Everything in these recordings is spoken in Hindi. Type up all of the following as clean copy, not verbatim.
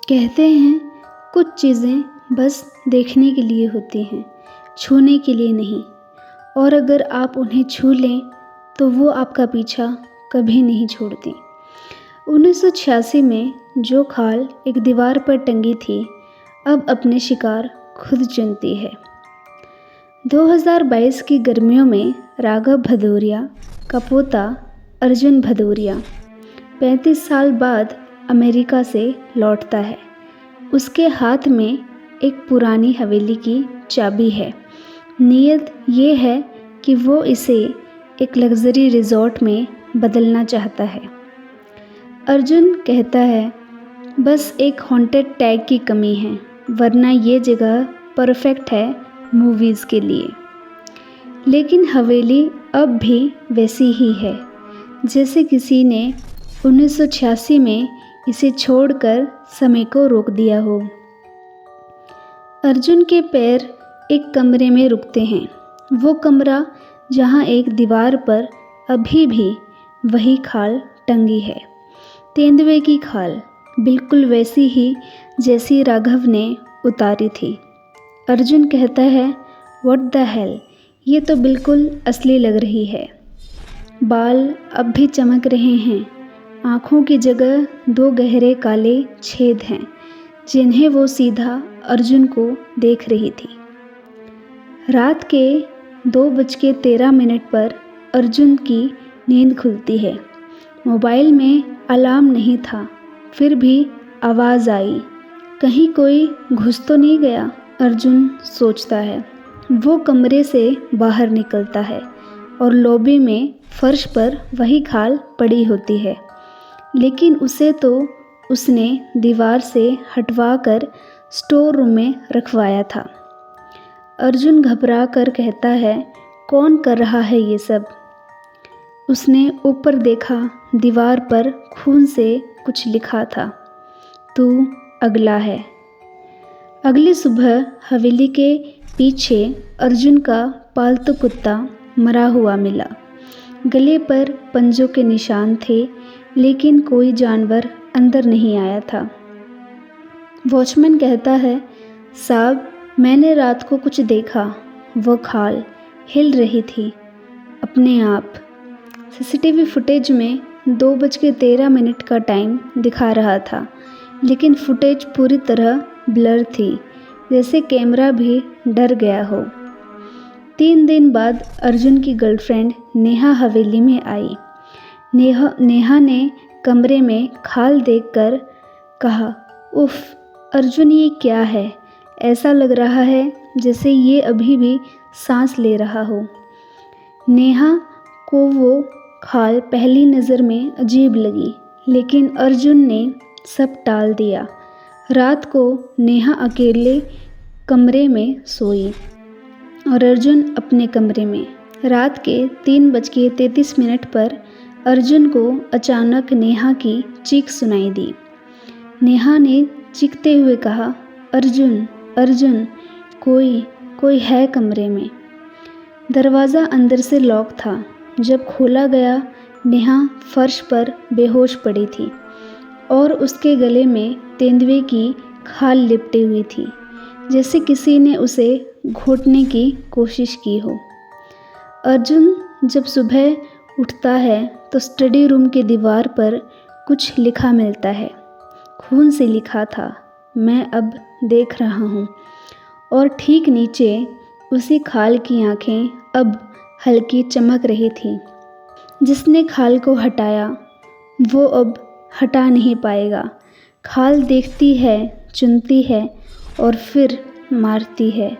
कहते हैं कुछ चीज़ें बस देखने के लिए होती हैं, छूने के लिए नहीं। और अगर आप उन्हें छू लें तो वो आपका पीछा कभी नहीं छोड़ती। 1986 में जो खाल एक दीवार पर टंगी थी, अब अपने शिकार खुद चुनती है। 2022 की गर्मियों में राघव भदौरिया का पोता अर्जुन भदौरिया 35 साल बाद अमेरिका से लौटता है। उसके हाथ में एक पुरानी हवेली की चाबी है। नीयत ये है कि वो इसे एक लग्जरी रिजॉर्ट में बदलना चाहता है। अर्जुन कहता है, बस एक हॉन्टेड टैग की कमी है, वरना ये जगह परफेक्ट है मूवीज़ के लिए। लेकिन हवेली अब भी वैसी ही है जैसे किसी ने 1986 में इसे छोड़कर समय को रोक दिया हो। अर्जुन के पैर एक कमरे में रुकते हैं। वो कमरा जहाँ एक दीवार पर अभी भी वही खाल टंगी है, तेंदुए की खाल, बिल्कुल वैसी ही जैसी राघव ने उतारी थी। अर्जुन कहता है, व्हाट द हेल, ये तो बिल्कुल असली लग रही है। बाल अब भी चमक रहे हैं। आँखों की जगह 2 गहरे काले छेद हैं जिन्हें वो सीधा अर्जुन को देख रही थी। रात के 2:13 पर अर्जुन की नींद खुलती है। मोबाइल में अलार्म नहीं था, फिर भी आवाज़ आई। कहीं कोई घुस तो नहीं गया, अर्जुन सोचता है। वो कमरे से बाहर निकलता है और लॉबी में फर्श पर वही खाल पड़ी होती है, लेकिन उसे तो उसने दीवार से हटवा कर स्टोर रूम में रखवाया था। अर्जुन घबरा कर कहता है, कौन कर रहा है ये सब? उसने ऊपर देखा, दीवार पर खून से कुछ लिखा था, तू अगला है। अगली सुबह हवेली के पीछे अर्जुन का पालतू कुत्ता मरा हुआ मिला। गले पर पंजों के निशान थे, लेकिन कोई जानवर अंदर नहीं आया था। वॉचमैन कहता है, साहब, मैंने रात को कुछ देखा। वो खाल हिल रही थी अपने आप। सीसीटीवी फुटेज में 2:13 का टाइम दिखा रहा था, लेकिन फुटेज पूरी तरह ब्लर थी, जैसे कैमरा भी डर गया हो। 3 दिन बाद अर्जुन की गर्लफ्रेंड नेहा हवेली में आई। नेहा ने कमरे में खाल देखकर कहा, उफ अर्जुन, ये क्या है? ऐसा लग रहा है जैसे ये अभी भी सांस ले रहा हो। नेहा को वो खाल पहली नज़र में अजीब लगी, लेकिन अर्जुन ने सब टाल दिया। रात को नेहा अकेले कमरे में सोई और अर्जुन अपने कमरे में। रात के 3:33 पर अर्जुन को अचानक नेहा की चीख सुनाई दी। नेहा ने चीखते हुए कहा, अर्जुन अर्जुन, कोई है कमरे में। दरवाज़ा अंदर से लॉक था। जब खोला गया, नेहा फर्श पर बेहोश पड़ी थी और उसके गले में तेंदुए की खाल लिपटी हुई थी, जैसे किसी ने उसे घोंटने की कोशिश की हो। अर्जुन जब सुबह उठता है तो स्टडी रूम की दीवार पर कुछ लिखा मिलता है। खून से लिखा था, मैं अब देख रहा हूँ। और ठीक नीचे उसी खाल की आंखें अब हल्की चमक रही थी। जिसने खाल को हटाया वो अब हटा नहीं पाएगा। खाल देखती है, चुनती है और फिर मारती है।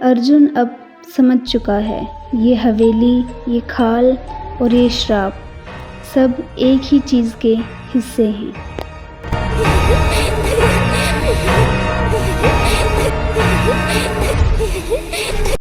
अर्जुन अब समझ चुका है, ये हवेली, ये खाल और ये श्राप सब एक ही चीज़ के हिस्से हैं।